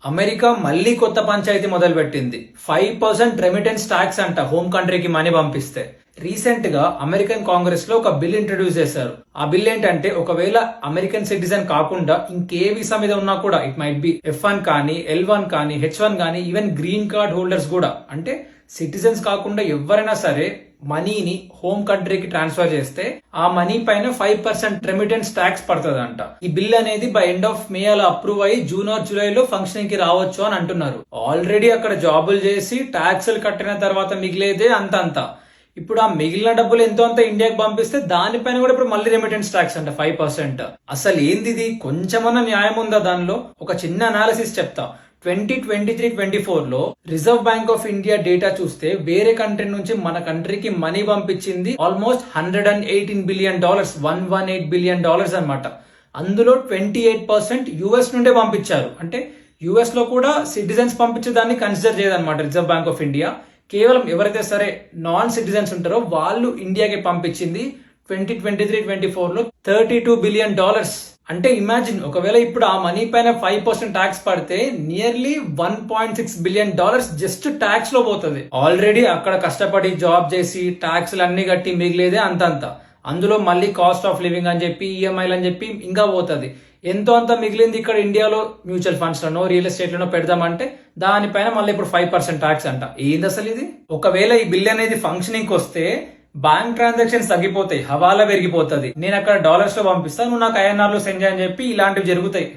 America మళ్ళీ కొత్త పంచాయతీ మొదలుపెట్టింది. 5% రెమిటెన్స్ ట్యాక్స్ అంట హోమ్ కంట్రీకి మనీ పంపిస్తే. రీసెంట్ గా అమెరికన్ కాంగ్రెస్ లో ఒక బిల్ ఇంట్రడ్యూస్ చేశారు. ఆ బిల్ ఏంటంటే, ఒకవేళ అమెరికన్ సిటిజన్ కాకుండా ఇంకే వీసా మీద ఉన్నా కూడా, ఇట్ మైట్ బి F1 కానీ, L1 కానీ, H1 కానీ, ఈవెన్ గ్రీన్ కార్డ్ హోల్డర్స్ కూడా, అంటే సిటిజన్స్ కాకుండా ఎవరైనా సరే మనీని హోమ్ కంట్రీకి ట్రాన్స్ఫర్ చేస్తే ఆ మనీ పైన 5% రెమిటెన్స్ ట్యాక్స్ పడుతుందంట. ఈ బిల్ అనేది బై ఎండ్ ఆఫ్ మే అలా అప్రూవ్ అయ్యి జూన్ ఆర్ జూలైలో ఫంక్షనింగ్ కి రావచ్చు అని అంటున్నారు. ఆల్రెడీ అక్కడ జాబులు చేసి ట్యాక్సులు కట్టిన తర్వాత మిగిలేదే అంత. ఇప్పుడు ఆ మిగిలిన డబ్బులు ఎంతో అంత ఇండియాకి పంపిస్తే దానిపైన కూడా ఇప్పుడు మళ్ళీ రెమిటెన్స్ ట్యాక్స్ అంట 5%. అసలు ఏంది ఇది? కొంచెమన్నా న్యాయం ఉందా దానిలో? ఒక చిన్న అనాలిసిస్ చెప్తా. 2023-24 లో reserve Bank of India data చూస్తే వేరే కంట్రీ నుంచి మన కంట్రీకి మనీ పంపించింది ఆల్మోస్ట్ $118 బిలియన్, $118 బిలియన్ అనమాట. అందులో 28% యుఎస్ నుండే పంపించారు. అంటే యుఎస్ లో కూడా సిటిజన్స్ పంపించే దాన్ని కన్సిడర్ చేయదన్నమాట రిజర్వ్ బ్యాంక్ ఆఫ్ ఇండియా. కేవలం ఎవరైతే సరే నాన్ సిటిజన్స్ ఉంటారో వాళ్ళు ఇండియాకి పంపించింది 2023-24 లో $32 బిలియన్. అంటే ఇమాజిన్, ఒకవేళ ఇప్పుడు ఆ మనీ పైన 5% ట్యాక్స్ పడితే నియర్లీ $1.6 బిలియన్ జస్ట్ ట్యాక్స్ లో పోతుంది. ఆల్రెడీ అక్కడ కష్టపడి జాబ్ చేసి ట్యాక్స్లు అన్ని కట్టి మిగిలేదే అంతంత. అందులో మళ్ళీ కాస్ట్ ఆఫ్ లివింగ్ అని చెప్పి, ఈఎంఐలు అని చెప్పి ఇంకా పోతుంది. ఎంతో అంత మిగిలింది ఇక్కడ ఇండియాలో మ్యూచువల్ ఫండ్స్ లను, రియల్ ఎస్టేట్ లను పెడదామంటే దానిపైన మళ్ళీ ఇప్పుడు 5% ట్యాక్స్ అంట. ఏంది అసలు ఇది? ఒకవేళ ఈ బిల్ అనేది ఫంక్షనింగ్ వస్తే బ్యాంక్ ట్రాన్సాక్షన్స్ తగ్గిపోతాయి, హవాలా పెరిగిపోతుంది. నేను అక్కడ డాలర్స్ లో పంపిస్తాను, నువ్వు నాకు INR లో సెండ్ చేయని చెప్పి ఇలాంటివి జరుగుతాయి.